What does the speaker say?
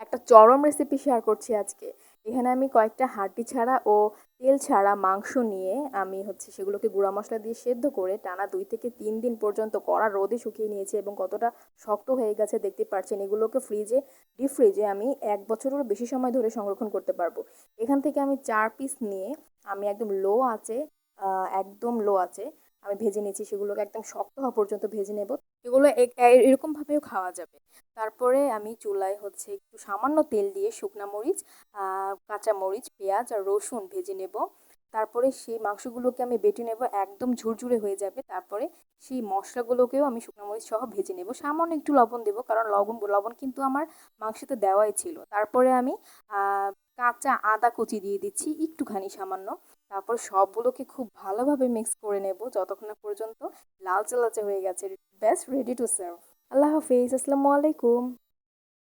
একটা চরম recipe share করছি আজকে। এখানে আমি কয়েকটা হাড্ডি ছাড়া ও তেল ছাড়া মাংস নিয়ে আমি সেগুলোকে গুঁড়া মশলা দিয়ে সেদ্ধ করে টানা 2 থেকে 3 দিন পর্যন্ত কড়া রোদে শুকিয়ে নিয়েছি এবং কতটা শক্ত হয়ে গেছে দেখতে পাচ্ছেন। এগুলোকে ডিপ ফ্রিজে আমি 1 বছরেরও বেশি সময় ধরে সংরক্ষণ করতে পারবো। এখান থেকে আমি 4 পিস নিয়ে আমি একদম লো আছে আমি ভেজে নিয়েছি। সেগুলোকে একদম শক্ত হওয়া পর্যন্ত ভেজে নেব। এগুলো এরকমভাবেও খাওয়া যাবে। তারপরে আমি চুলায় একটু সামান্য তেল দিয়ে শুকনা মরিচ, কাঁচা মরিচ, পেঁয়াজ আর রসুন ভেজে নেব। তারপরে সেই মাংসগুলোকে আমি বেটে নেব, একদম ঝুরঝুরে হয়ে যাবে। তারপরে সেই মশলাগুলোকেও আমি শুকনো মরিচ সহ ভেজে নেব। সামান্য একটু লবণ দেব, কারণ লবণ কিন্তু আমার মাংসতে দেওয়াই ছিল। তারপরে আমি কাঁচা আদা কুচি দিয়ে দিচ্ছি একটুখানি সামান্য। তারপর সবগুলোকে খুব ভালোভাবে মিক্স করে নেব যতক্ষণ না পর্যন্ত লালচে লালচে হয়ে গেছে। ব্যাস, রেডি টু সার্ভ। আল্লাহ হাফিজ, আসসালামু আলাইকুম।